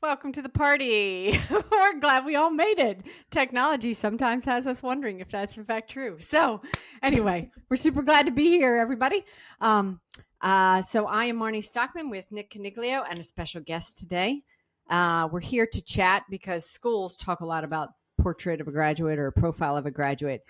Welcome to the party. We're glad we all made it. Technology sometimes has us wondering if that's in fact true. So, anyway, we're super glad to be here, everybody. So I am Marnie Stockman with Nick Coniglio and a special guest today. We're here to chat because schools talk a lot about portrait of a graduate or a profile of a graduate.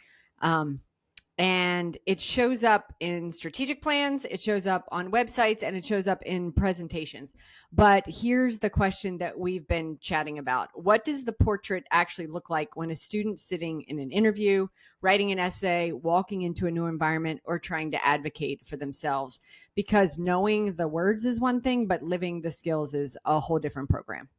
And it shows up in strategic plans, it shows up on websites, and it shows up in presentations. But here's the question that we've been chatting about. What does the portrait actually look like when a student's sitting in an interview, writing an essay, walking into a new environment, or trying to advocate for themselves? Because knowing the words is one thing, but living the skills is a whole different program.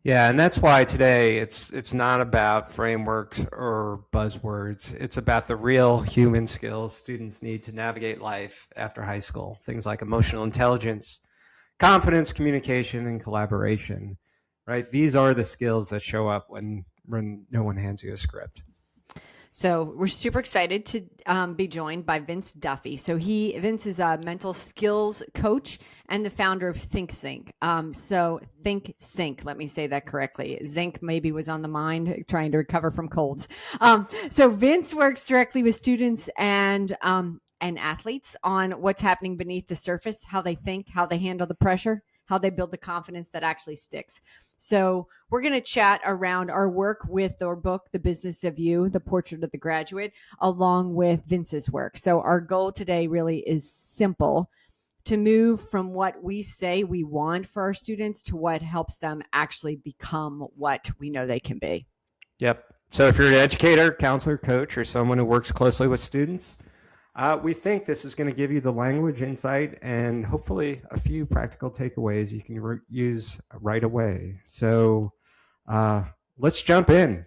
Yeah, and that's why today it's not about frameworks or buzzwords. It's about the real human skills students need to navigate life after high school. Things like emotional intelligence, confidence, communication, and collaboration. Right? These are the skills that show up when no one hands you a script. So we're super excited to be joined by Vince Duffy. So Vince is a mental skills coach and the founder of ThinkSync. So ThinkSync, let me say that correctly. Zinc maybe was on the mind, trying to recover from colds. So Vince works directly with students and athletes on what's happening beneath the surface, how they think, how they handle the pressure, how they build the confidence that actually sticks. So we're going to chat around our work with our book, The Business of You, The Portrait of the Graduate, along with Vince's work. So our goal today really is simple: to move from what we say we want for our students to what helps them actually become what we know they can be. Yep. So if you're an educator, counselor, coach, or someone who works closely with students, we think this is going to give you the language, insight, and hopefully a few practical takeaways you can use right away. So let's jump in.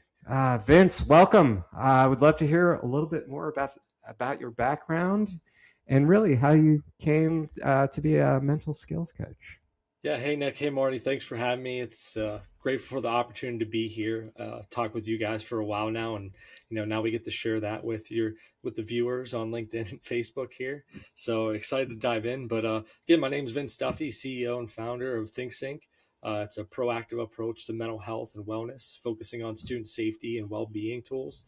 Vince, welcome. I would love to hear a little bit more about your background and really how you came to be a mental skills coach. Yeah, hey Nick, hey Marty, thanks for having me. It's grateful for the opportunity to be here, talk with you guys for a while now, and now we get to share that with the viewers on LinkedIn and Facebook here. So excited to dive in. But again, my name is Vince Duffy, CEO and founder of ThinkSync. It's a proactive approach to mental health and wellness, focusing on student safety and well-being tools.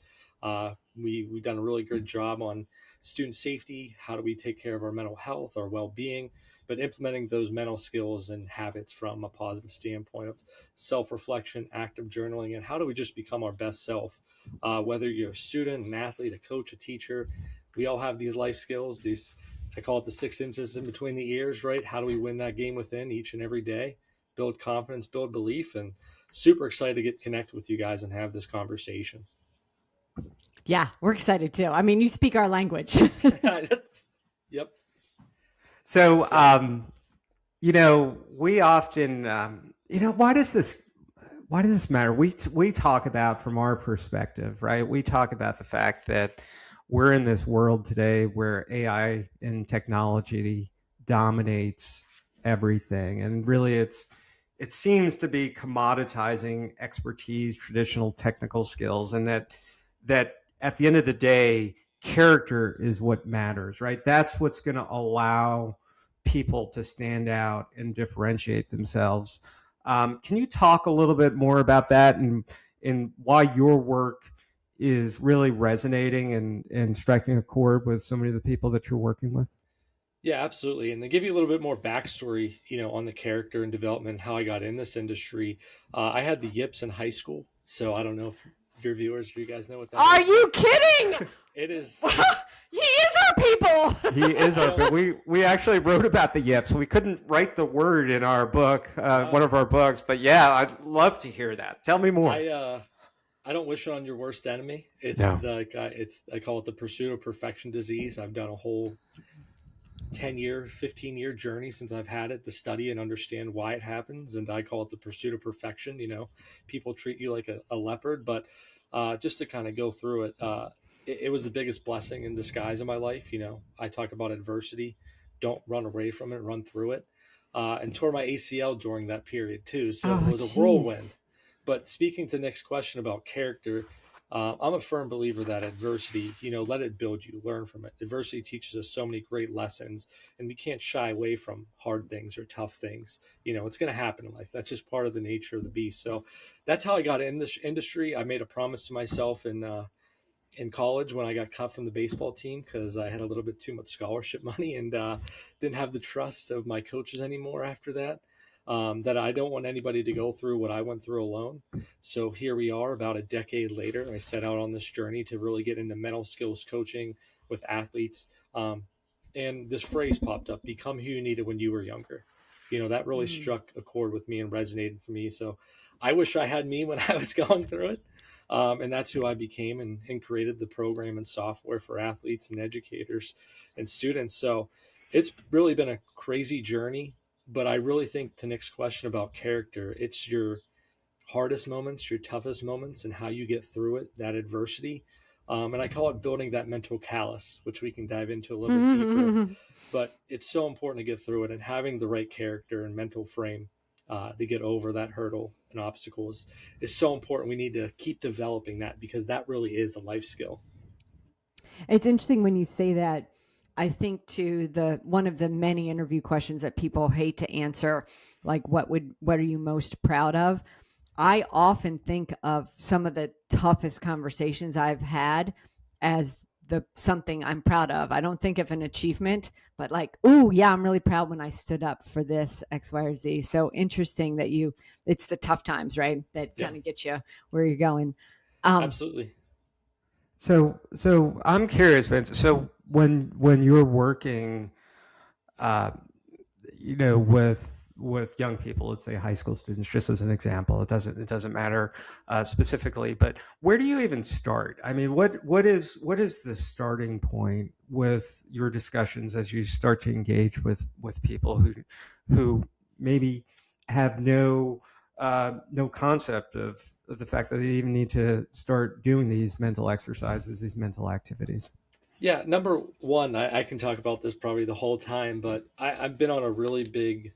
We've done a really good job on student safety. How do we take care of our mental health, our well-being? But implementing those mental skills and habits from a positive standpoint of self-reflection, active journaling, and how do we just become our best self? Whether you're a student, an athlete, a coach, a teacher, we all have these life skills. I call it the 6 inches in between the ears, right? How do we win that game within each and every day? Build confidence, build belief, and super excited to get connected with you guys and have this conversation. Yeah, we're excited too. I mean, you speak our language. Yep. So, we often, why does this matter? We talk about from our perspective, right? We talk about the fact that we're in this world today where AI and technology dominates everything. And really it seems to be commoditizing expertise, traditional technical skills, and that at the end of the day, character is what matters, right? That's what's going to allow people to stand out and differentiate themselves. Can you talk a little bit more about that and why your work is really resonating and striking a chord with so many of the people that you're working with? Yeah, absolutely. And to give you a little bit more backstory, on the character and development, and how I got in this industry, I had the yips in high school. So I don't know if your viewers, you guys know what that Are is. you kidding? It is. He is our people. He is our people. We actually wrote about the yips. We couldn't write the word in our book, one of our books, but yeah, I'd love to hear that. Tell me more. I don't wish it on your worst enemy. It's No. I call it the pursuit of perfection disease. I've done a whole 10-year, 15-year journey since I've had it to study and understand why it happens. And I call it the pursuit of perfection. People treat you like a leopard, but just to kind of go through it, it was the biggest blessing in disguise in my life. I talk about adversity. Don't run away from it, run through it. And tore my ACL during that period too. So it was a whirlwind. But speaking to Nick's question about character, I'm a firm believer that adversity, let it build you, learn from it. Adversity teaches us so many great lessons, and we can't shy away from hard things or tough things. It's going to happen in life. That's just part of the nature of the beast. So that's how I got in this industry. I made a promise to myself in college when I got cut from the baseball team because I had a little bit too much scholarship money and didn't have the trust of my coaches anymore after that. That I don't want anybody to go through what I went through alone. So here we are about a decade later. I set out on this journey to really get into mental skills coaching with athletes. And this phrase popped up, become who you needed when you were younger. That really struck a chord with me and resonated for me. So I wish I had me when I was going through it. And that's who I became and created the program and software for athletes and educators and students. So it's really been a crazy journey, but I really think to Nick's question about character, it's your hardest moments, your toughest moments, and how you get through it, that adversity. And I call it building that mental callus, which we can dive into a little bit deeper. But it's so important to get through it, and having the right character and mental frame to get over that hurdle and obstacles is so important. We need to keep developing that because that really is a life skill. It's interesting when you say that. I think to the one of the many interview questions that people hate to answer, like what are you most proud of? I often think of some of the toughest conversations I've had as the something I'm proud of. I don't think of an achievement, but like, oh yeah, I'm really proud when I stood up for this X, Y, or Z. So interesting that it's the tough times, right? That Yeah, kind of get you where you're going. absolutely. So I'm curious, Vince. So when you're working, uh, with young people, let's say high school students, just as an example, it doesn't matter specifically, but where do you even start? I mean, what is the starting point with your discussions as you start to engage with people who maybe have no concept of the fact that they even need to start doing these mental exercises, these mental activities? Yeah, number one, I can talk about this probably the whole time, but I've been on a really big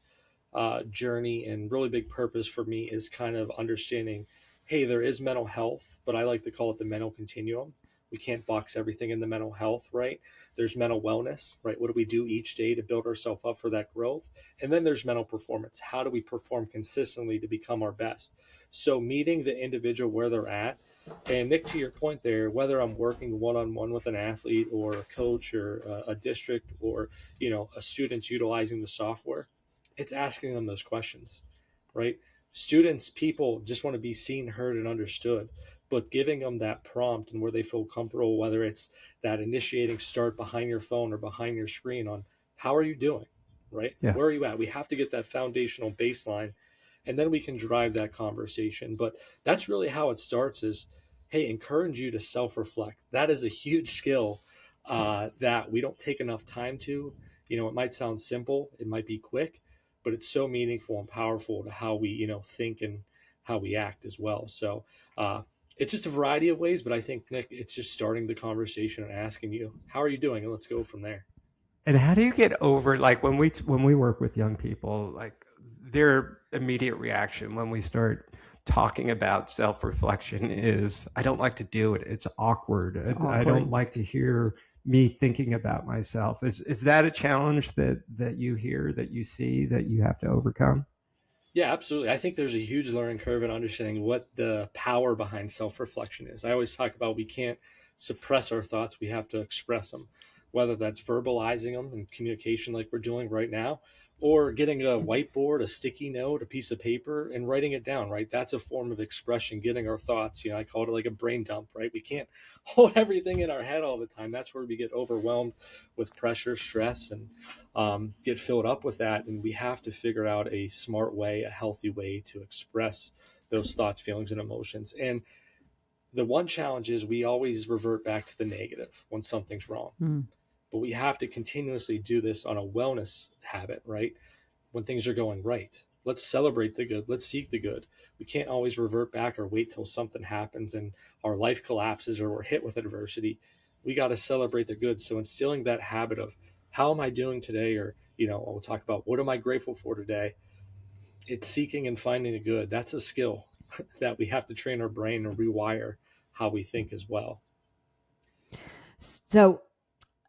journey and really big purpose for me is kind of understanding, hey, there is mental health, but I like to call it the mental continuum. We can't box everything in the mental health, right? There's mental wellness, right? What do we do each day to build ourselves up for that growth? And then there's mental performance. How do we perform consistently to become our best? So meeting the individual where they're at. And Nick, to your point there, whether I'm working one-on-one with an athlete or a coach or a district or, a student's utilizing the software, it's asking them those questions, right? Students, people just want to be seen, heard, and understood, but giving them that prompt and where they feel comfortable, whether it's that initiating start behind your phone or behind your screen on how are you doing, right? Yeah. Where are you at? We have to get that foundational baseline and then we can drive that conversation. But that's really how it starts is, hey, encourage you to self-reflect. That is a huge skill that we don't take enough time to. It might sound simple, it might be quick, but it's so meaningful and powerful to how we, think and how we act as well. So it's just a variety of ways, but I think, Nick, it's just starting the conversation and asking you, how are you doing? And let's go from there. And how do you get over, like, when we work with young people, like their immediate reaction when we start talking about self-reflection is, I don't like to do it. It's awkward. I don't like to hear me thinking about myself. Is that a challenge that you hear, that you see, that you have to overcome? Yeah, absolutely. I think there's a huge learning curve in understanding what the power behind self reflection is. I always talk about we can't suppress our thoughts, we have to express them, whether that's verbalizing them in communication like we're doing right now, or getting a whiteboard, a sticky note, a piece of paper, and writing it down, right? That's a form of expression, getting our thoughts. I call it like a brain dump, right? We can't hold everything in our head all the time. That's where we get overwhelmed with pressure, stress, and get filled up with that. And we have to figure out a smart way, a healthy way to express those thoughts, feelings, and emotions. And the one challenge is we always revert back to the negative when something's wrong. But we have to continuously do this on a wellness habit, right? When things are going right, let's celebrate the good. Let's seek the good. We can't always revert back or wait till something happens and our life collapses or we're hit with adversity. We got to celebrate the good. So instilling that habit of how am I doing today? Or, we'll talk about what am I grateful for today? It's seeking and finding the good. That's a skill that we have to train our brain and rewire how we think as well. So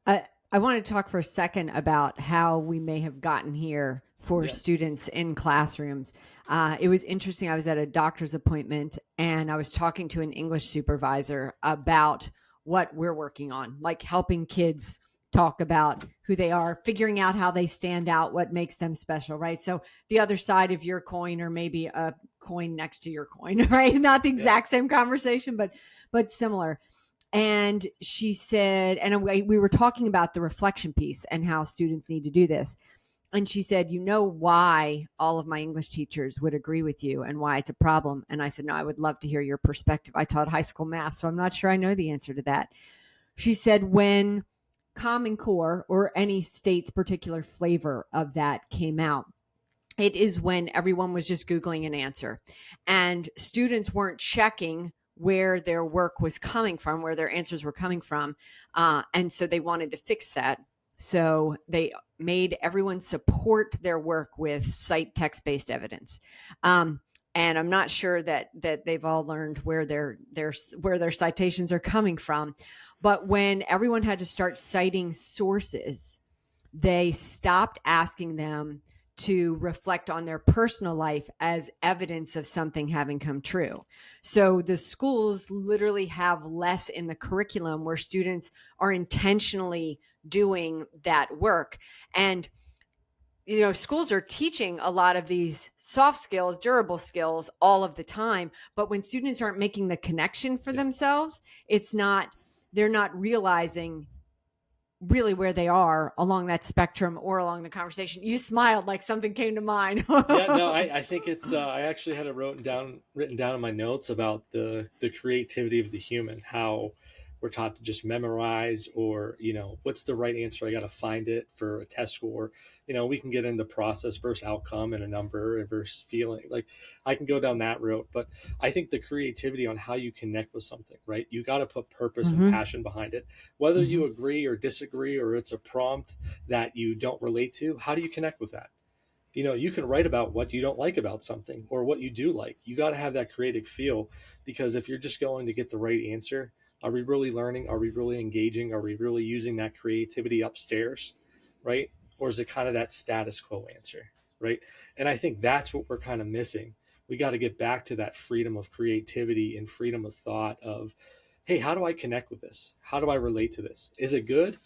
I want to talk for a second about how we may have gotten here for students in classrooms. It was interesting. I was at a doctor's appointment and I was talking to an English supervisor about what we're working on, like helping kids talk about who they are, figuring out how they stand out, what makes them special, right? So the other side of your coin, or maybe a coin next to your coin, right? Not the exact same conversation, but similar. And she said, and we were talking about the reflection piece and how students need to do this. And she said, you know why all of my English teachers would agree with you and why it's a problem? And I said, no, I would love to hear your perspective. I taught high school math, so I'm not sure I know the answer to that. She said, when Common Core, or any state's particular flavor of that, came out, it is when everyone was just Googling an answer and students weren't checking where their work was coming from, where their answers were coming from. And so they wanted to fix that. So they made everyone support their work with cite text-based evidence. And I'm not sure that they've all learned where their citations are coming from. But when everyone had to start citing sources, they stopped asking them to reflect on their personal life as evidence of something having come true. So the schools literally have less in the curriculum where students are intentionally doing that work. And schools are teaching a lot of these soft skills, durable skills all of the time. But when students aren't making the connection for themselves, they're not realizing really where they are along that spectrum or along the conversation. You smiled like something came to mind. I think it's, I actually had it written down in my notes about the creativity of the human, how we're taught to just memorize, or, what's the right answer? I got to find it for a test score. We can get into process versus outcome and a number versus feeling. Like, I can go down that route, but I think the creativity on how you connect with something, right? You got to put purpose and passion behind it. Whether you agree or disagree, or it's a prompt that you don't relate to, how do you connect with that? You can write about what you don't like about something or what you do like. You got to have that creative feel, because if you're just going to get the right answer, are we really learning? Are we really engaging? Are we really using that creativity upstairs, right? Or is it kind of that status quo answer, right? And I think that's what we're kind of missing. We got to get back to that freedom of creativity and freedom of thought of, hey, how do I connect with this? How do I relate to this? Is it good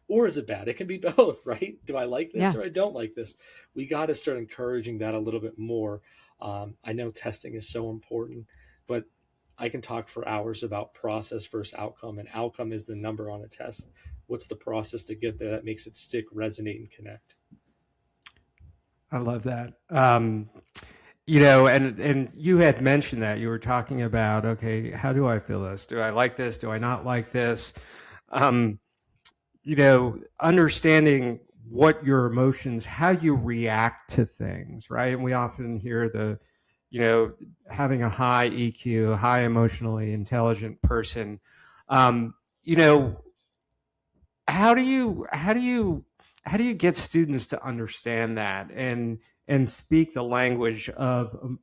or is it bad? It can be both, right? Do I like this or I don't like this? We got to start encouraging that a little bit more. I know testing is so important, but I can talk for hours about process versus outcome, and outcome is the number on a test. What's the process to get there that makes it stick, resonate, and connect? I love that. And you had mentioned that you were talking about, okay, how do I feel this? Do I like this? Do I not like this? Understanding what your emotions, how you react to things, right? And we often hear having a high EQ, high emotionally intelligent person. Um, you know, how do you get students to understand that and speak the language of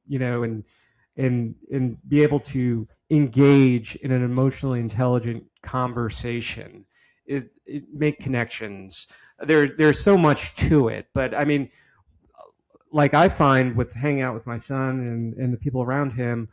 and be able to engage in an emotionally intelligent conversation, make connections. There's so much to it, but I mean, like I find with hanging out with my son and the people around him,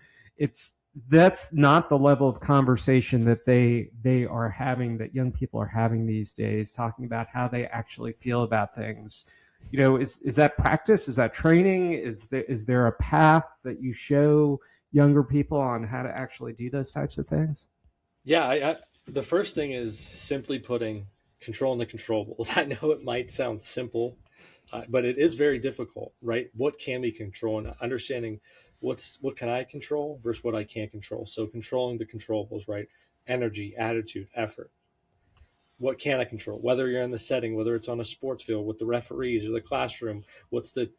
that's not the level of conversation that they are having, that young people are having these days, talking about how they actually feel about things. Is that practice? Is that training? Is there a path that you show younger people on how to actually do those types of things? Yeah, the first thing is simply putting control in the controllables. I know it might sound simple, but it is very difficult, right? What can we control, and understanding what can I control versus what I can't control. So controlling the controllables, right? Energy, attitude, effort. What can I control? Whether you're in the setting, whether it's on a sports field with the referees or the classroom, what's the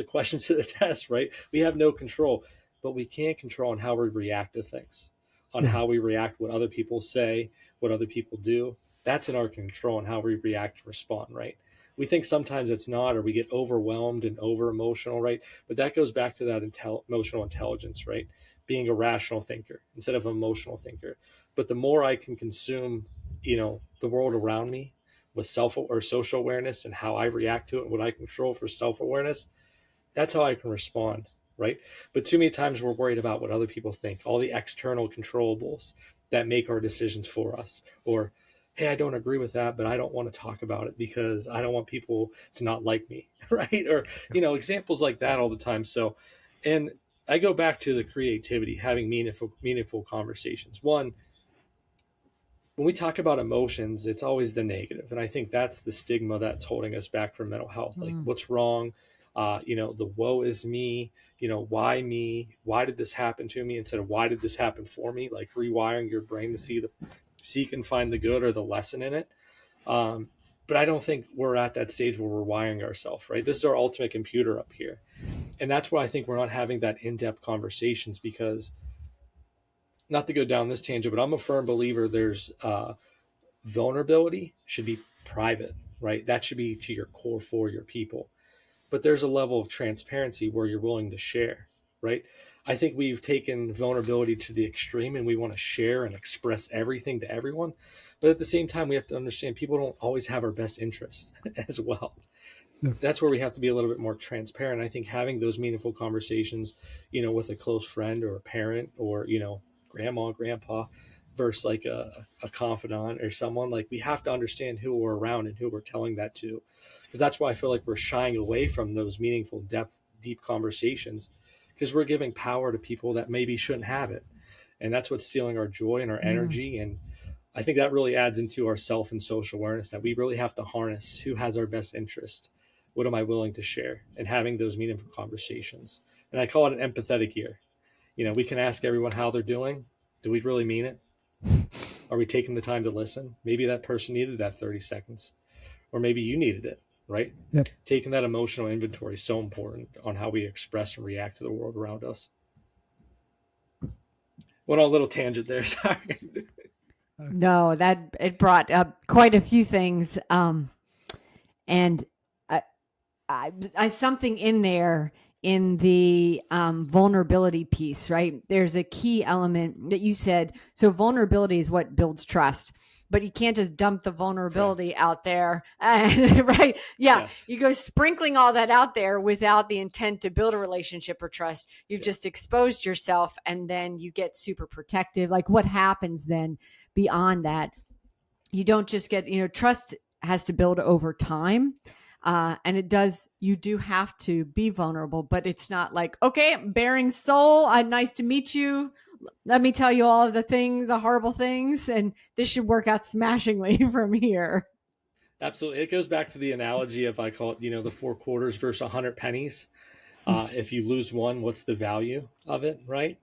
questions to the test, right? We have no control, but we can control on how we react to things, on how we react, what other people say, what other people do. That's in our control, and how we react and respond, right? We think sometimes it's not, or we get overwhelmed and over emotional, right? But that goes back to that emotional intelligence, right? Being a rational thinker instead of an emotional thinker. But the more I can consume, the world around me with self or social awareness and how I react to it, what I control for self awareness, that's how I can respond, right? But too many times we're worried about what other people think, all the external controllables that make our decisions for us. Or, hey, I don't agree with that, but I don't want to talk about it because I don't want people to not like me, right? Or, examples like that all the time. So, and I go back to the creativity, having meaningful conversations. One, when we talk about emotions, it's always the negative. And I think that's the stigma that's holding us back from mental health. Like, what's wrong? The woe is me, why me? Why did this happen to me? Instead of why did this happen for me? Like rewiring your brain to seek and find the good or the lesson in it. But I don't think we're at that stage where we're wiring ourselves, right? This is our ultimate computer up here. And that's why I think we're not having that in-depth conversations, because, not to go down this tangent, but I'm a firm believer there's vulnerability should be private, right? That should be to your core for your people. But there's a level of transparency where you're willing to share, right? I think we've taken vulnerability to the extreme and we want to share and express everything to everyone. But at the same time, we have to understand people don't always have our best interests as well. That's where we have to be a little bit more transparent. I think having those meaningful conversations, with a close friend or a parent or, grandma, grandpa, versus like a confidant or someone, like, we have to understand who we're around and who we're telling that to. Because that's why I feel like we're shying away from those meaningful, deep conversations, because we're giving power to people that maybe shouldn't have it. And that's what's stealing our joy and our energy. And I think that really adds into our self and social awareness, that we really have to harness who has our best interest. What am I willing to share? And having those meaningful conversations. And I call it an empathetic ear. We can ask everyone how they're doing. Do we really mean it? Are we taking the time to listen? Maybe that person needed that 30 seconds, or maybe you needed it, right? Yep. Taking that emotional inventory is so important on how we express and react to the world around us. Went on a little tangent there. Sorry. No, that it brought up quite a few things, and I something in there in the vulnerability piece, right? There's a key element that you said. So vulnerability is what builds trust, but you can't just dump the vulnerability out there, right? Yeah, Yes. You go sprinkling all that out there without the intent to build a relationship or trust. You've just exposed yourself, and then you get super protective. Like, what happens then beyond that? You don't just get, trust has to build over time. And you do have to be vulnerable, but it's not like, okay, bearing soul, nice to meet you. Let me tell you all of the horrible things, and this should work out smashingly from here. Absolutely. It goes back to the analogy of, I call it, the 4 quarters versus 100 pennies. If you lose one, what's the value of it, right?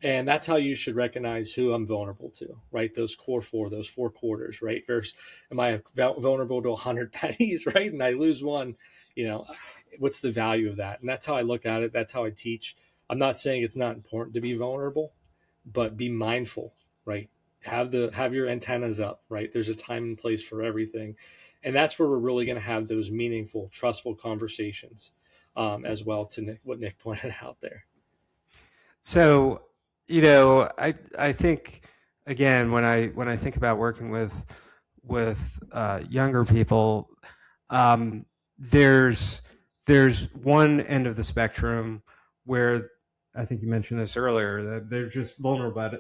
And that's how you should recognize who I'm vulnerable to, right? Those 4 quarters, right? Versus, am I vulnerable to 100 pennies, right? And I lose one, what's the value of that? And that's how I look at it. That's how I teach. I'm not saying it's not important to be vulnerable, but be mindful, right? Have your antennas up, right? There's a time and place for everything. And that's where we're really going to have those meaningful, trustful conversations, as well, to what Nick pointed out there. So, I think, again, when I think about working with younger people, there's one end of the spectrum where, I think you mentioned this earlier, that they're just vulnerable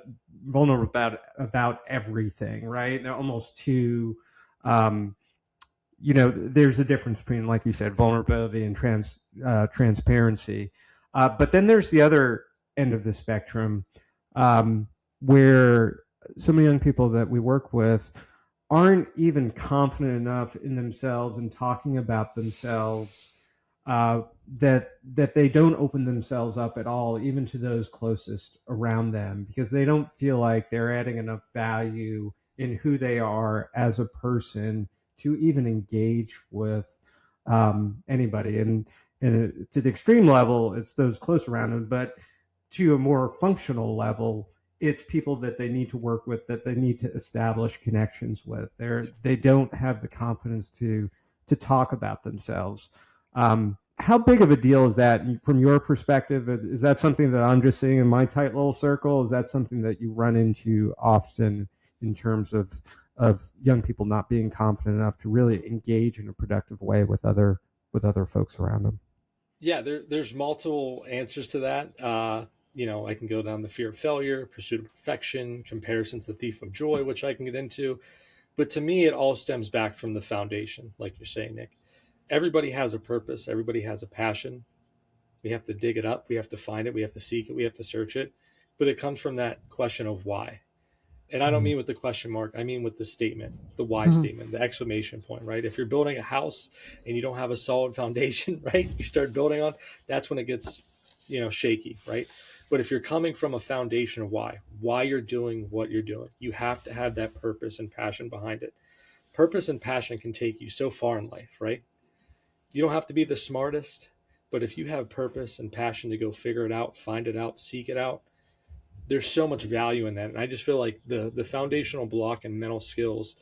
about everything, right? They're almost too, there's a difference between, like you said, vulnerability and transparency. But then there's the other end of the spectrum, where some young people that we work with aren't even confident enough in themselves and talking about themselves, that they don't open themselves up at all, even to those closest around them, because they don't feel like they're adding enough value in who they are as a person to even engage with anybody. And to the extreme level, it's those close around them, but to a more functional level, it's people that they need to work with, that they need to establish connections with. They don't have the confidence to to talk about themselves. How big of a deal is that from your perspective? Is that something that I'm just seeing in my tight little circle? Is that something that you run into often in terms of young people not being confident enough to really engage in a productive way with other folks around them? Yeah, there's multiple answers to that. I can go down the fear of failure, pursuit of perfection, comparison's the thief of joy, which I can get into. But to me, it all stems back from the foundation, like you're saying, Nick. Everybody has a purpose. Everybody has a passion. We have to dig it up. We have to find it. We have to seek it. We have to search it. But it comes from that question of why. And I don't mean with the question mark. I mean with the statement, the why statement, the exclamation point, right? If you're building a house and you don't have a solid foundation, right? You start building on, that's when it gets, shaky, right? But if you're coming from a foundation of why you're doing what you're doing, you have to have that purpose and passion behind it. Purpose and passion can take you so far in life, right? You don't have to be the smartest, but if you have purpose and passion to go figure it out, find it out, seek it out, there's so much value in that. And I just feel like the foundational block and mental skills,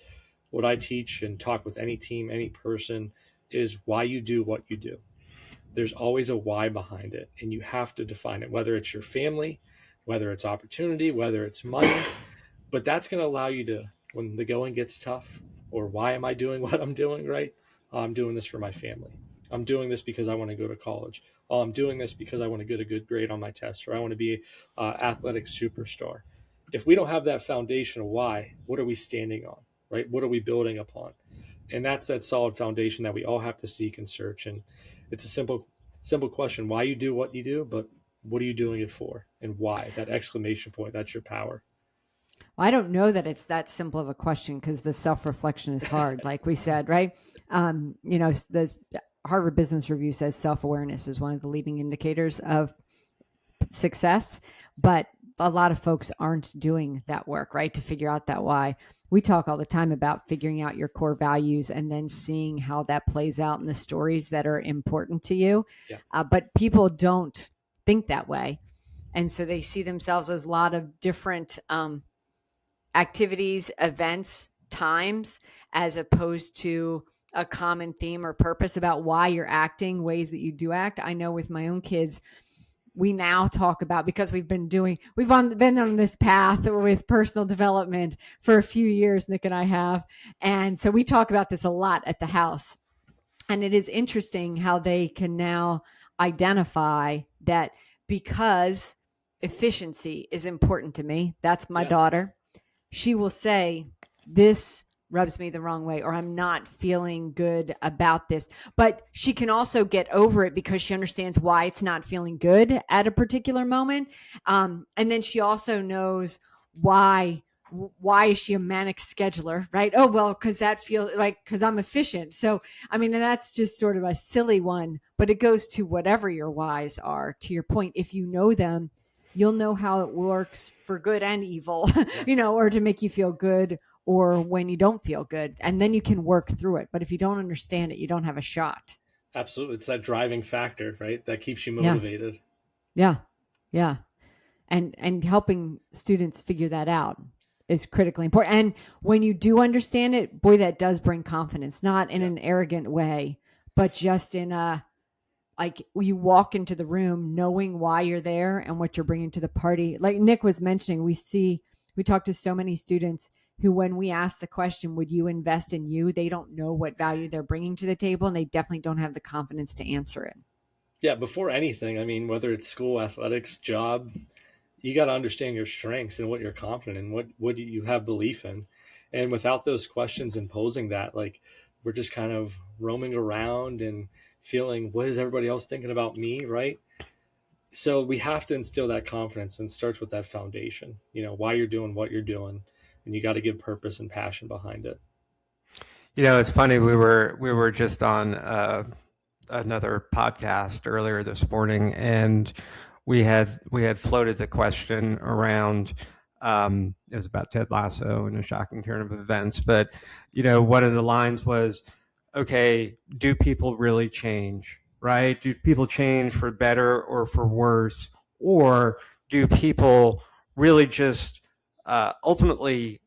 what I teach and talk with any team, any person, is why you do what you do. There's always a why behind it, and you have to define it, whether it's your family, whether it's opportunity, whether it's money. But that's going to allow you to, when the going gets tough, or why am I doing what I'm doing, right? I'm doing this for my family. I'm doing this because I want to go to college. Oh, I'm doing this because I want to get a good grade on my test, or I want to be an athletic superstar. If we don't have that foundation of why, what are we standing on, right? What are we building upon? And that's that solid foundation that we all have to seek and search. And it's a simple question: why you do what you do, but what are you doing it for, and why? That exclamation point, that's your power. Well, I don't know that it's that simple of a question because the self-reflection is hard, like we said, right? The Harvard Business Review says self-awareness is one of the leading indicators of success, but a lot of folks aren't doing that work, right? To figure out that why. We talk all the time about figuring out your core values and then seeing how that plays out in the stories that are important to you. Yeah. But people don't think that way. And so they see themselves as a lot of different activities, events, times, as opposed to a common theme or purpose about why you're acting, ways that you do act. I know with my own kids, we now talk about, because we've been on this path with personal development for a few years, Nick and I have. And so we talk about this a lot at the house. And it is interesting how they can now identify that because efficiency is important to me. That's my daughter. She will say, this rubs me the wrong way, or I'm not feeling good about this. But she can also get over it because she understands why it's not feeling good at a particular moment. And then she also knows why is she a manic scheduler, right? Oh, well, because that feels like, because I'm efficient. So, I mean, and that's just sort of a silly one, but it goes to whatever your whys are. To your point, if you know them, you'll know how it works for good and evil, or to make you feel good or when you don't feel good, and then you can work through it. But if you don't understand it, you don't have a shot. Absolutely. It's that driving factor, right? That keeps you motivated. Yeah. And helping students figure that out is critically important. And when you do understand it, boy, that does bring confidence, not in an arrogant way, but just in like you walk into the room knowing why you're there and what you're bringing to the party. Like Nick was mentioning, we talk to so many students who, when we ask the question, would you invest in you? They don't know what value they're bringing to the table, and they definitely don't have the confidence to answer it. Yeah, before anything, I mean, whether it's school, athletics, job, you got to understand your strengths and what you're confident in, what you have belief in. And without those questions and posing that, like, we're just kind of roaming around and feeling, what is everybody else thinking about me, right? So we have to instill that confidence, and starts with that foundation, why you're doing what you're doing, and you got to give purpose and passion behind it. It's funny. We were just on another podcast earlier this morning, and we had floated the question around. It was about Ted Lasso and a shocking turn of events, but one of the lines was, "Okay, do people really change? Right? Do people change for better or for worse, or do people really just ultimately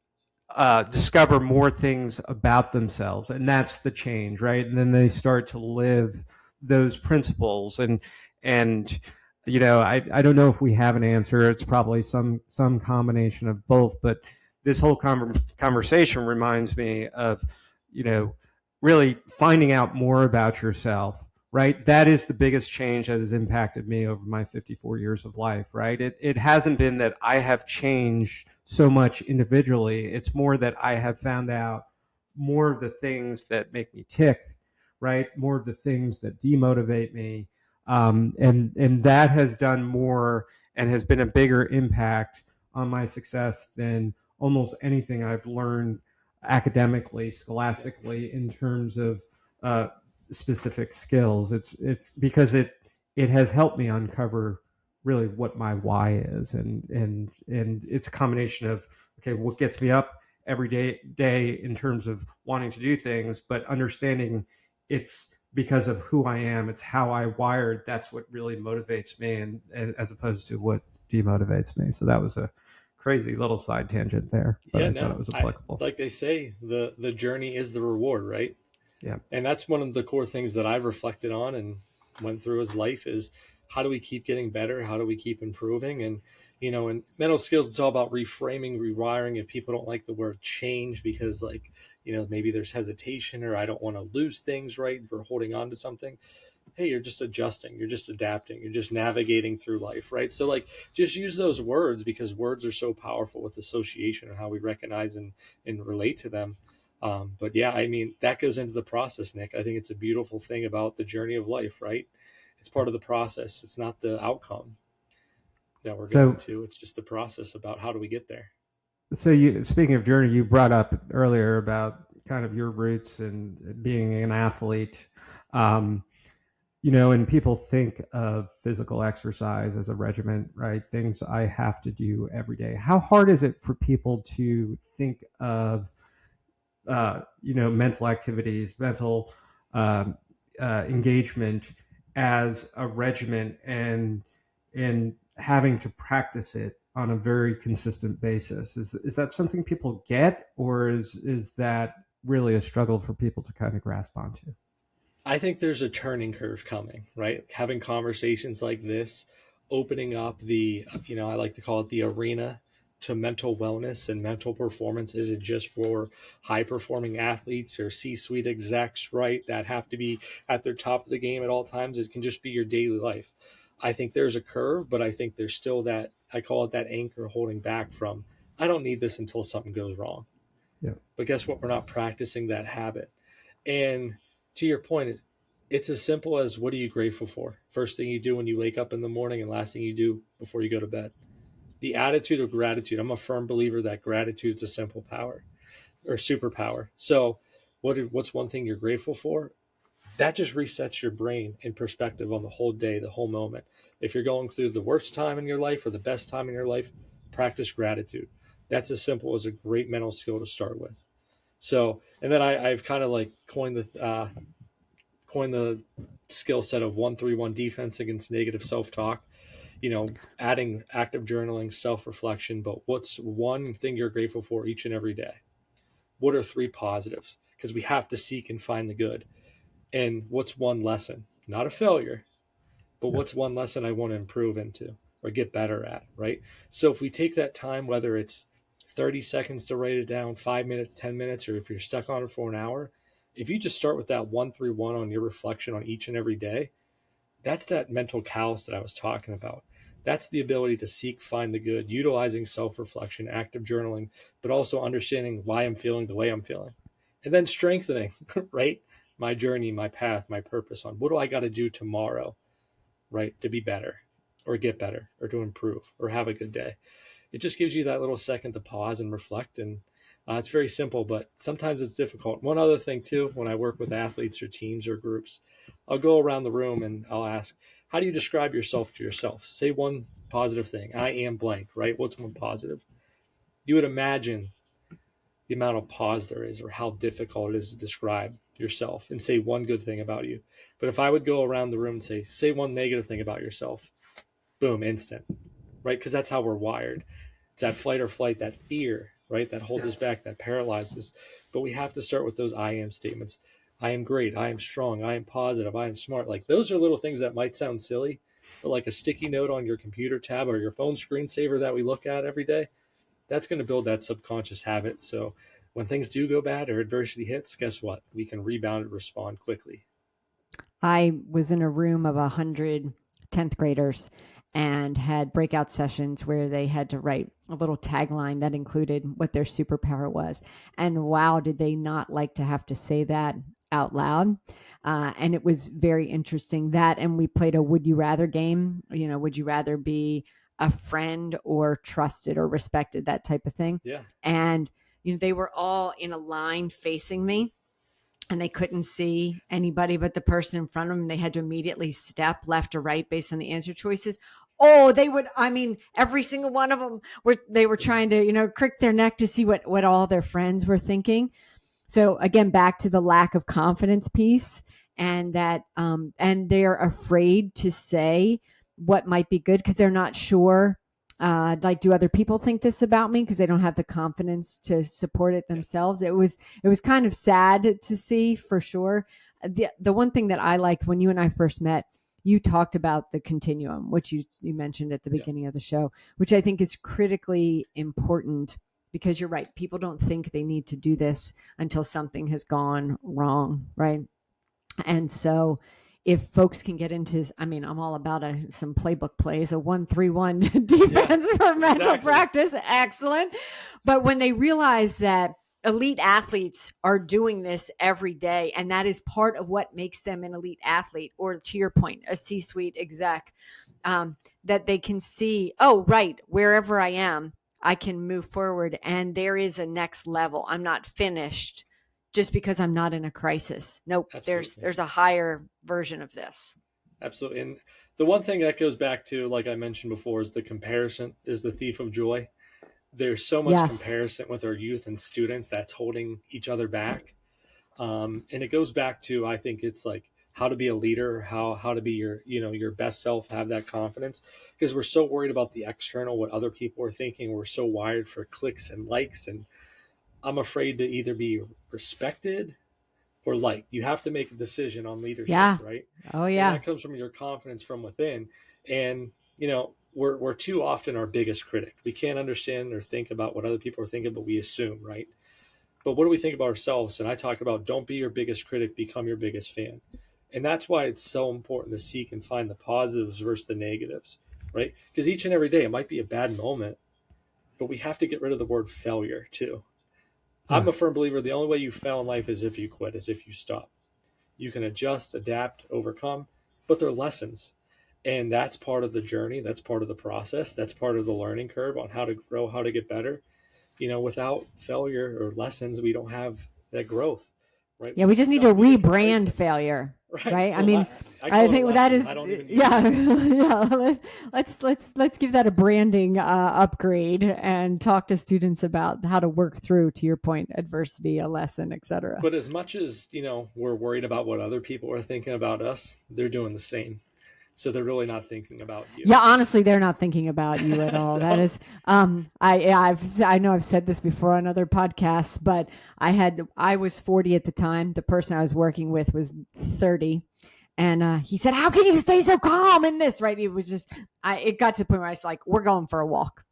discover more things about themselves, and that's the change, right? And then they start to live those principles, and I don't know if we have an answer. It's probably some combination of both, but this whole conversation reminds me of really finding out more about yourself, right? That is the biggest change that has impacted me over my 54 years of life, right? It hasn't been that I have changed so much individually. It's more that I have found out more of the things that make me tick, right? More of the things that demotivate me. And that has done more and has been a bigger impact on my success than almost anything I've learned academically, scholastically, in terms of specific skills. It's because it has helped me uncover really what my why is, and it's a combination of, okay, what gets me up every day in terms of wanting to do things, but understanding it's because of who I am, it's how I wired. That's what really motivates me, and as opposed to what demotivates me. So that was a crazy little side tangent there, but Yeah, I thought it no, was I applicable. like they say, the journey is the reward, right? Yeah. And that's one of the core things that I've reflected on and went through as life is, how do we keep getting better? How do we keep improving? And in mental skills, it's all about reframing, rewiring. If people don't like the word change because, like, maybe there's hesitation, or I don't want to lose things, right? We're holding on to something. Hey, you're just adjusting, you're just adapting, you're just navigating through life, right? So, like, just use those words, because words are so powerful with association and how we recognize and relate to them. But yeah, I mean, that goes into the process, Nick. I think it's a beautiful thing about the journey of life, right? It's part of the process. It's not the outcome that we're going So to. It's just the process about how do we get there. so you, speaking of journey, you brought up earlier about kind of your roots and being an athlete. Um, and people think of physical exercise as a regiment, right? Things I have to do every day. How hard is it for people to think of, mental activities, mental um, engagement as a regiment, and having to practice it on a very consistent basis? Is that something people get, or is that really a struggle for people to kind of grasp onto? I think there's a turning curve coming, right? Having conversations like this, opening up I like to call it the arena to mental wellness and mental performance, isn't just for high performing athletes or C suite execs, right? That have to be at their top of the game at all times. It can just be your daily life. I think there's a curve, but I think there's still that, I call it that anchor holding back from, I don't need this until something goes wrong. Yeah. But guess what? We're not practicing that habit. And to your point, it's as simple as, what are you grateful for? First thing you do when you wake up in the morning, and last thing you do before you go to bed. The attitude of gratitude. I'm a firm believer that gratitude's a simple power or superpower. So, what's one thing you're grateful for? That just resets your brain in perspective on the whole day, the whole moment. If you're going through the worst time in your life or the best time in your life, practice gratitude. That's as simple as a great mental skill to start with. So, and then I've kind of like coined the skill set of 1-3-1 defense against negative self-talk. Adding active journaling, self-reflection. But what's one thing you're grateful for each and every day? What are three positives? Because we have to seek and find the good. And what's one lesson? Not a failure, but Yeah. what's one lesson I want to improve into or get better at, right? So if we take that time, whether it's 30 seconds to write it down, 5 minutes, 10 minutes, or if you're stuck on it for an hour, if you just start with that 1-3-1 on your reflection on each and every day, that's that mental callus that I was talking about. That's the ability to seek, find the good, utilizing self reflection, active journaling, but also understanding why I'm feeling the way I'm feeling. And then strengthening, right? My journey, my path, my purpose on what do I got to do tomorrow, right? To be better or get better or to improve or have a good day. It just gives you that little second to pause and reflect. And it's very simple, but sometimes it's difficult. One other thing, too, when I work with athletes or teams or groups, I'll go around the room and I'll ask, how do you describe yourself to yourself? Say one positive thing. I am blank, right? What's one positive? You would imagine the amount of pause there is or how difficult it is to describe yourself and say one good thing about you. But if I would go around the room and say one negative thing about yourself, boom, instant, right? Because that's how we're wired. It's that flight or flight, that fear, right? That holds us back, that paralyzes. But we have to start with those I am statements. I am great. I am strong. I am positive. I am smart. Like those are little things that might sound silly, but like a sticky note on your computer tab or your phone screensaver that we look at every day, that's going to build that subconscious habit. So when things do go bad or adversity hits, guess what? We can rebound and respond quickly. I was in a room of 100 10th graders and had breakout sessions where they had to write a little tagline that included what their superpower was. And wow, did they not like to have to say that out loud. And it was very interesting that, and we played a would you rather game. Would you rather be a friend or trusted or respected, that type of thing. Yeah. And, they were all in a line facing me, and they couldn't see anybody but the person in front of them. They had to immediately step left or right based on the answer choices. Oh, they would, every single one of them they were trying to, crick their neck to see what all their friends were thinking. So again, back to the lack of confidence piece, and that, and they're afraid to say what might be good because they're not sure. Like, do other people think this about me? Because they don't have the confidence to support it themselves. It was kind of sad to see, for sure. The one thing that I liked when you and I first met, you talked about the continuum, which you mentioned at the beginning of the show, which I think is critically important, because you're right. People don't think they need to do this until something has gone wrong, right? And so if folks can get into, I'm all about some playbook plays, a 1-3-1 defense for mental practice. Excellent. But when they realize that elite athletes are doing this every day, and that is part of what makes them an elite athlete, or to your point, a C-suite exec, that they can see, oh, right, wherever I am, I can move forward, and there is a next level. I'm not finished just because I'm not in a crisis. Nope. Absolutely. There's a higher version of this. Absolutely. And the one thing that goes back to, like I mentioned before, is the comparison is the thief of joy. There's so much comparison with our youth and students that's holding each other back. And it goes back to, I think it's like how to be a leader, how to be your best self, have that confidence, because we're so worried about the external, what other people are thinking. We're so wired for clicks and likes, and I'm afraid to either be respected or liked. You have to make a decision on leadership, right? Oh yeah. And that comes from your confidence from within. And, we're too often our biggest critic. We can't understand or think about what other people are thinking, but we assume, right? But what do we think about ourselves? And I talk about, don't be your biggest critic, become your biggest fan. And that's why it's so important to seek and find the positives versus the negatives, right? Because each and every day it might be a bad moment, but we have to get rid of the word failure too. I'm a firm believer the only way you fail in life is if you quit, is if you stop. You can adjust, adapt, overcome, but they're lessons. And that's part of the journey. That's part of the process. That's part of the learning curve on how to grow, how to get better. Without failure or lessons, we don't have that growth, right? Yeah, we just need to rebrand failure. Right. So I think that is, yeah. Let's give that a branding upgrade and talk to students about how to work through, to your point, adversity, a lesson, etc. But as much as, we're worried about what other people are thinking about us, they're doing the same. So they're really not thinking about you. Yeah, honestly, they're not thinking about you at all. That is, I know I've said this before on other podcasts, but I was 40 at the time. The person I was working with was 30. And he said, how can you stay so calm in this? Right. It was just, it got to the point where I was like, we're going for a walk.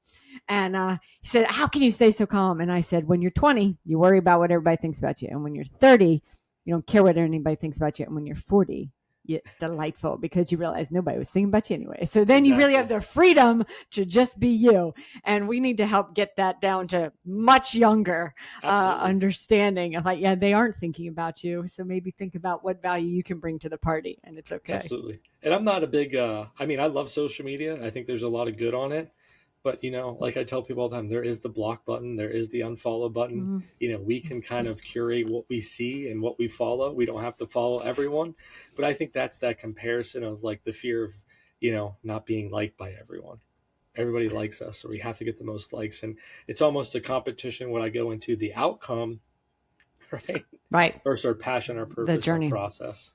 And he said, how can you stay so calm? And I said, when you're 20, you worry about what everybody thinks about you. And when you're 30, you don't care what anybody thinks about you. And when you're 40, it's delightful because you realize nobody was thinking about you anyway. So then you really have the freedom to just be you. And we need to help get that down to much younger understanding of, like, yeah, they aren't thinking about you. So maybe think about what value you can bring to the party, and it's okay. Absolutely. And I'm not a big, I love social media. I think there's a lot of good on it. But, like I tell people all the time, there is the block button. There is the unfollow button. Mm-hmm. We can kind of curate what we see and what we follow. We don't have to follow everyone. But I think that's that comparison of, like, the fear of, not being liked by everyone. Everybody likes us, or we have to get the most likes. And it's almost a competition when I go into the outcome, right? Right. Versus our passion, our purpose, the journey, our process.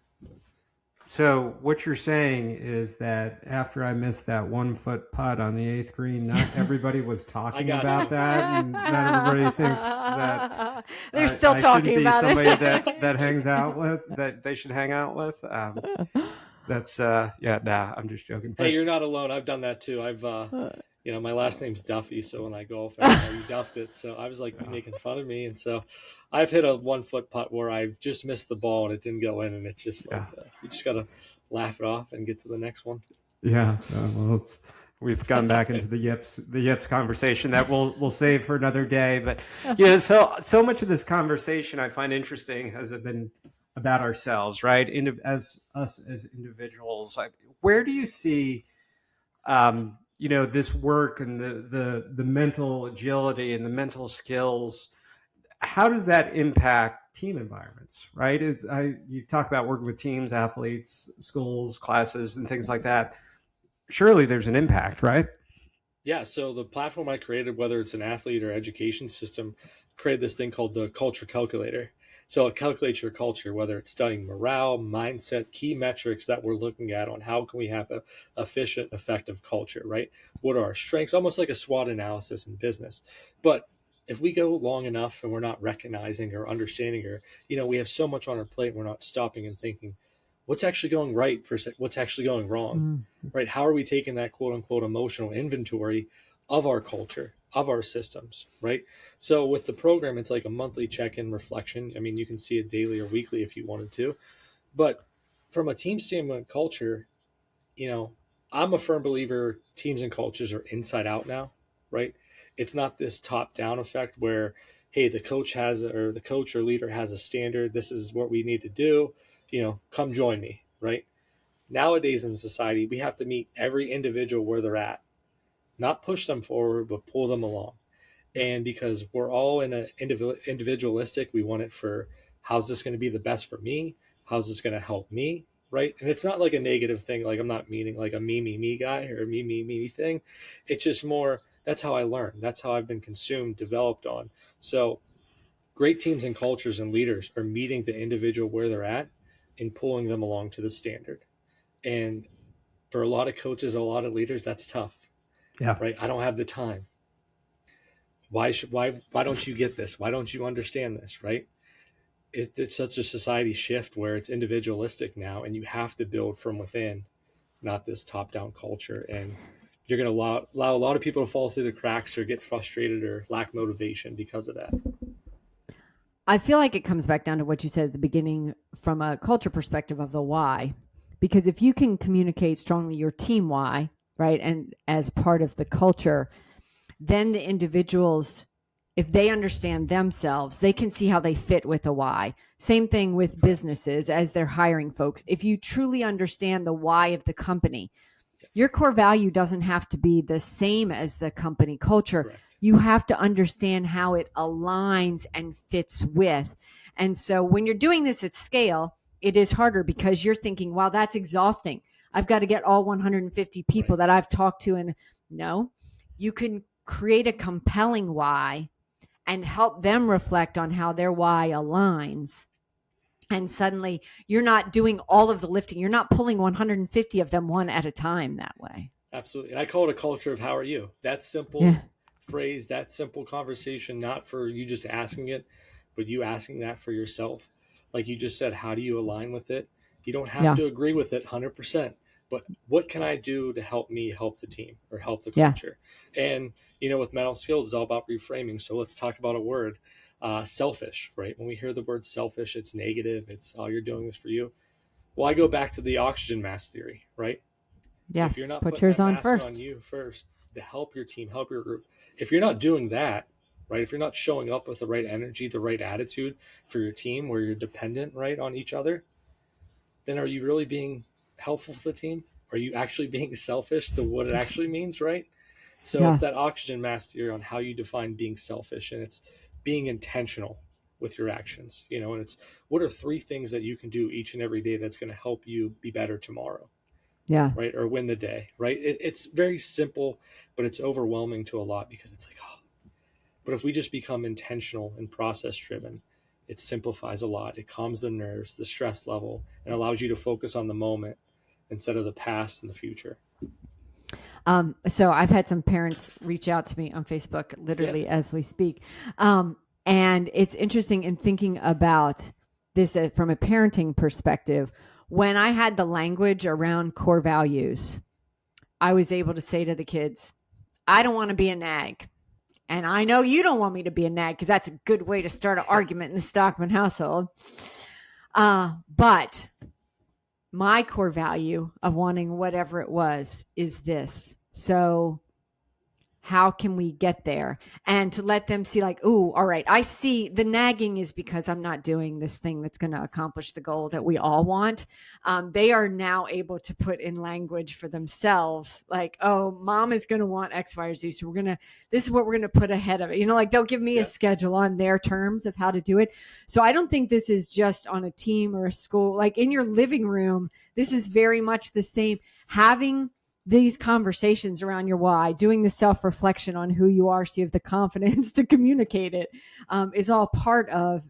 So what you're saying is that after I missed that 1 foot putt on the eighth green, not everybody was talking got about you. that, and not everybody thinks that they're still I shouldn't talking be about somebody it. that hangs out with, that they should hang out with. That's yeah, nah, I'm just joking. Hey, But you're not alone. I've done that too. I've my last name's Duffy, so when I golf, everybody, oh, you duffed it. So I was like, you making fun of me, and so I've hit a 1 foot putt where I've just missed the ball and it didn't go in, and it's just like yeah, you just gotta laugh it off and get to the next one. yeah. Well, we've gone back into the yips conversation that we'll save for another day. But yeah, so much of this conversation I find interesting has been about ourselves, right? As us as individuals, like, where do you see this work and the mental agility and the mental skills? How does that impact team environments, right? You talk about working with teams, athletes, schools, classes, and things like that. Surely there's an impact, right? Yeah, so the platform I created, whether it's an athlete or education system, created this thing called the culture calculator. So it calculates your culture, whether it's studying morale, mindset, key metrics that we're looking at on how can we have a efficient, effective culture, right? What are our strengths? Almost like a SWOT analysis in business. But if we go long enough and we're not recognizing or understanding, or we have so much on our plate, we're not stopping and thinking, what's actually going right versus what's actually going wrong, right? How are we taking that quote unquote emotional inventory of our culture, of our systems, right? So with the program, it's like a monthly check-in reflection. I mean, you can see it daily or weekly if you wanted to, but from a team standpoint, culture, you know, I'm a firm believer teams and cultures are inside out now, right? It's not this top down effect where, hey, the coach or leader has a standard. This is what we need to do. Come join me, right? Nowadays in society, we have to meet every individual where they're at, not push them forward, but pull them along. And because we're all in a individualistic, we want it for how's this going to be the best for me? How's this going to help me? Right. And it's not like a negative thing. Like I'm not meaning like a me guy or a me thing. It's just more, that's how I learn. That's how I've been consumed, developed on. So great teams and cultures and leaders are meeting the individual where they're at and pulling them along to the standard. And for a lot of coaches, a lot of leaders, that's tough. Yeah. Right. I don't have the time. Why don't you get this? Why don't you understand this? Right. It's such a society shift where it's individualistic now, and you have to build from within, not this top down culture. And you're going to allow a lot of people to fall through the cracks or get frustrated or lack motivation because of that. I feel like it comes back down to what you said at the beginning from a culture perspective of the why. Because if you can communicate strongly your team why, right, and as part of the culture, then the individuals, if they understand themselves, they can see how they fit with a why. Same thing with businesses as they're hiring folks. If you truly understand the why of the company, your core value doesn't have to be the same as the company culture. Correct. You have to understand how it aligns and fits with. And so when you're doing this at scale, it is harder because you're thinking, wow, that's exhausting. I've got to get all 150 people that I've talked to. And no, you can create a compelling why and help them reflect on how their why aligns. And suddenly you're not doing all of the lifting. You're not pulling 150 of them one at a time that way. Absolutely. And I call it a culture of how are you? That simple phrase, that simple conversation, not for you just asking it, but you asking that for yourself. Like you just said, how do you align with it? You don't have to agree with it 100%, but what can I do to help me help the team or help the culture? And, with mental skills, it's all about reframing. So let's talk about a word. Selfish, right? When we hear the word selfish, it's negative. It's, oh, you're doing this for you. Well, I go back to the oxygen mask theory, right? Yeah. If you're not put putting yours that on mask first. on you first to help your team, help your group, if you're not doing that, right? If you're not showing up with the right energy, the right attitude for your team where you're dependent, right, on each other, then are you really being helpful to the team? Are you actually being selfish to what it actually means, right? So it's that oxygen mask theory on how you define being selfish, and it's being intentional with your actions, and it's what are 3 things that you can do each and every day that's going to help you be better tomorrow. Yeah. Right. Or win the day. Right. It's very simple, but it's overwhelming to a lot because it's like, oh, but if we just become intentional and process driven It simplifies a lot. It calms the nerves, the stress level, and allows you to focus on the moment instead of the past and the future. So I've had some parents reach out to me on Facebook literally as we speak. And it's interesting in thinking about this from a parenting perspective. When I had the language around core values, I was able to say to the kids, I don't want to be a nag. And I know you don't want me to be a nag, because that's a good way to start an argument in the Stockman household. But my core value of wanting whatever it was is this. So how can we get there? And to let them see, like, oh, all right, I see the nagging is because I'm not doing this thing that's going to accomplish the goal that we all want. They are now able to put in language for themselves, like, oh, mom is going to want X, Y, or Z. So this is what we're going to put ahead of it. Like they'll give me a schedule on their terms of how to do it. So I don't think this is just on a team or a school, like in your living room. This is very much the same. Having these conversations around your why, doing the self-reflection on who you are so you have the confidence to communicate it, is all part of,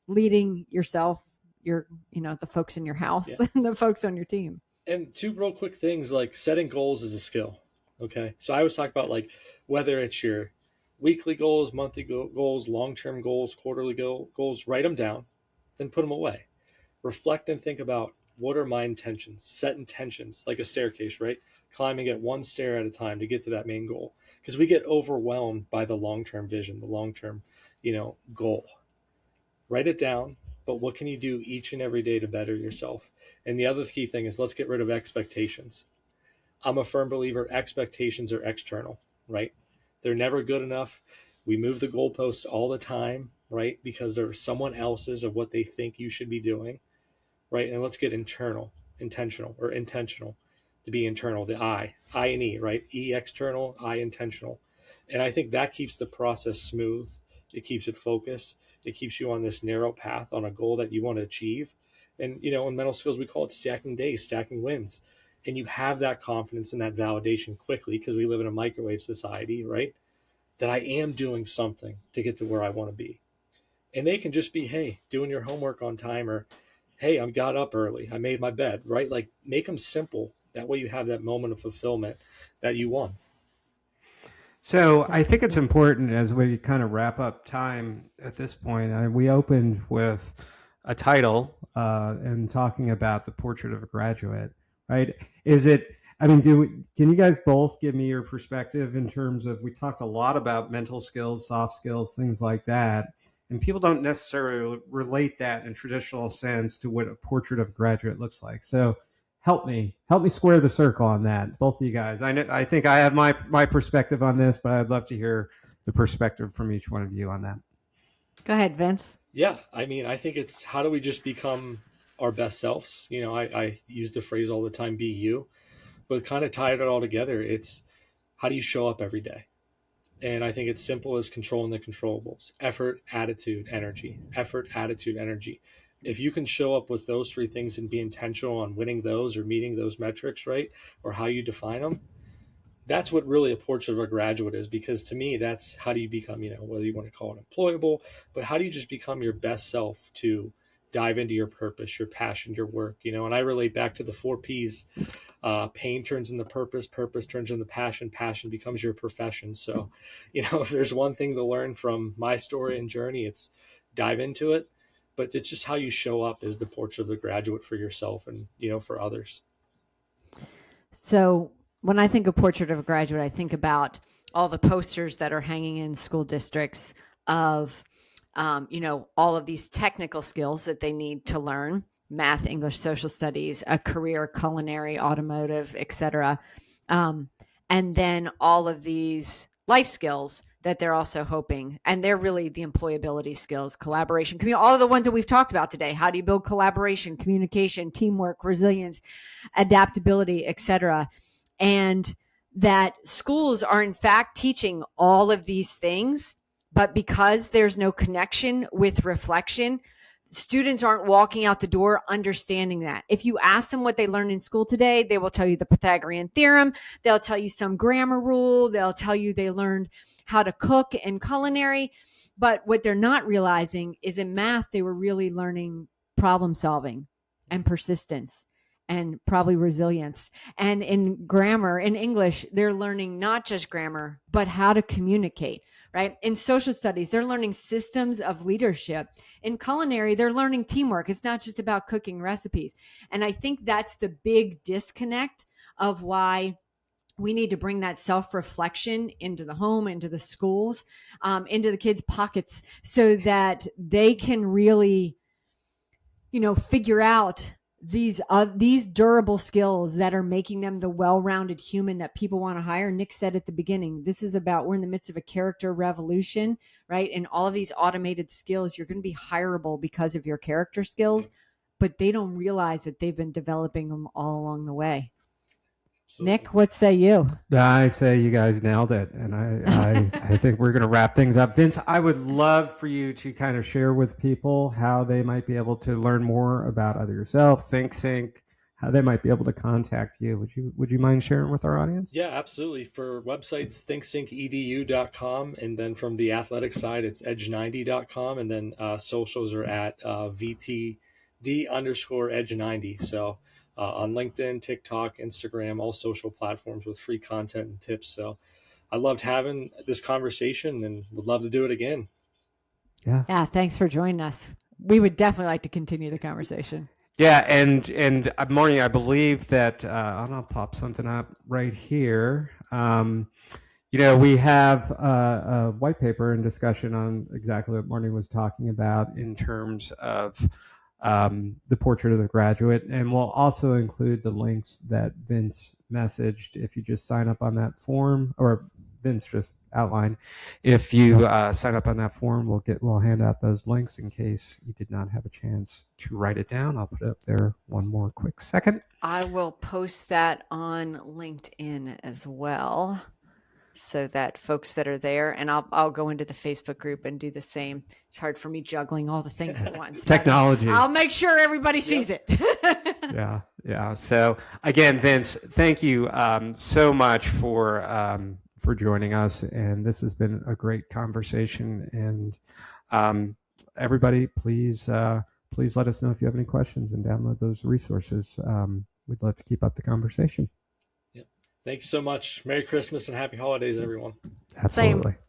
leading yourself, the folks in your house and the folks on your team. And two real quick things, like setting goals is a skill. Okay. So I always talk about, like, whether it's your weekly goals, monthly goals, long-term goals, quarterly goals, write them down, then put them away. Reflect and think about, what are my intentions? Set intentions, like a staircase, right? Climbing it one stair at a time to get to that main goal. Because we get overwhelmed by the long-term vision, the long-term, goal. Write it down, but what can you do each and every day to better yourself? And the other key thing is, let's get rid of expectations. I'm a firm believer expectations are external, right? They're never good enough. We move the goalposts all the time, right? Because they're someone else's of what they think you should be doing. Right. And let's get intentional to be internal. The I and E, right? E external, I intentional. And I think that keeps the process smooth. It keeps it focused. It keeps you on this narrow path on a goal that you want to achieve. And, in mental skills, we call it stacking days, stacking wins. And you have that confidence and that validation quickly, because we live in a microwave society, right? That I am doing something to get to where I want to be. And they can just be, hey, doing your homework on time, or hey, I got up early, I made my bed, right? Like, make them simple. That way you have that moment of fulfillment that you won. So I think it's important, as we kind of wrap up time at this point, we opened with a title and talking about the portrait of a graduate, right? Can you guys both give me your perspective in terms of, we talked a lot about mental skills, soft skills, things like that. And people don't necessarily relate that in traditional sense to what a portrait of a graduate looks like. So help me square the circle on that, both of you guys. I think I have my perspective on this, but I'd love to hear the perspective from each one of you on that. Go ahead, Vince. Yeah, I think it's, how do we just become our best selves? I use the phrase all the time, be you, but kind of tied it all together. It's, how do you show up every day? And I think it's simple as controlling the controllables: effort, attitude, energy. Effort, attitude, energy. If you can show up with those three things and be intentional on winning those or meeting those metrics, right, or how you define them, that's what really a portrait of a graduate is. Because to me, that's how do you become, whether you want to call it employable, but how do you just become your best self to dive into your purpose, your passion, your work, and I relate back to the 4 Ps. Pain turns into purpose, purpose turns into passion, passion becomes your profession. So, if there's one thing to learn from my story and journey, it's dive into it. But it's just how you show up is the portrait of the graduate for yourself and, for others. So when I think of portrait of a graduate, I think about all the posters that are hanging in school districts of, all of these technical skills that they need to learn: math, English, social studies, a career, culinary, automotive, etc. And then all of these life skills that they're also hoping, and they're really the employability skills: collaboration, all of the ones that we've talked about today. How do you build collaboration, communication, teamwork, resilience, adaptability, etc. And that schools are in fact teaching all of these things, but because there's no connection with reflection, students aren't walking out the door understanding that. If you ask them what they learned in school today, they will tell you the Pythagorean theorem. They'll tell you some grammar rule. They'll tell you they learned how to cook and culinary. But what they're not realizing is in math, they were really learning problem solving and persistence and probably resilience. And in grammar, in English, they're learning not just grammar, but how to communicate, right? In social studies, they're learning systems of leadership. In culinary, they're learning teamwork. It's not just about cooking recipes. And I think that's the big disconnect of why we need to bring that self-reflection into the home, into the schools, into the kids' pockets, so that they can really, figure out these durable skills that are making them the well-rounded human that people want to hire. Nick said at the beginning, this is about, we're in the midst of a character revolution, right? And all of these automated skills, you're going to be hireable because of your character skills, but they don't realize that they've been developing them all along the way. Absolutely. Nick, what say you? I say you guys nailed it. And I think we're going to wrap things up. Vince, I would love for you to kind of share with people how they might be able to learn more about either yourself, ThinkSync, how they might be able to contact you. Would you mind sharing with our audience? Yeah, absolutely. For websites, thinksyncEDU.com. And then from the athletic side, it's edge90.com. And then socials are at VTD_edge90. So on LinkedIn, TikTok, Instagram, all social platforms with free content and tips. So I loved having this conversation and would love to do it again. Yeah. Thanks for joining us. We would definitely like to continue the conversation. Yeah. And Marnie, I believe that, I'll pop something up right here. We have a white paper and discussion on exactly what Marnie was talking about in terms of the portrait of the graduate, and we'll also include the links that Vince messaged if you just sign up on that form, or Vince just outlined. If you sign up on that form, we'll hand out those links in case you did not have a chance to write it down. I'll put it up there one more quick second. I will post that on LinkedIn as well, so that folks that are there, and I'll go into the Facebook group and do the same. It's hard for me juggling all the things at once. Technology. I'll make sure everybody sees it. Yeah. So again, Vince, thank you so much for joining us, and this has been a great conversation. And everybody, please let us know if you have any questions and download those resources. We'd love to keep up the conversation. Thank you so much. Merry Christmas and happy holidays, everyone. Absolutely. Same.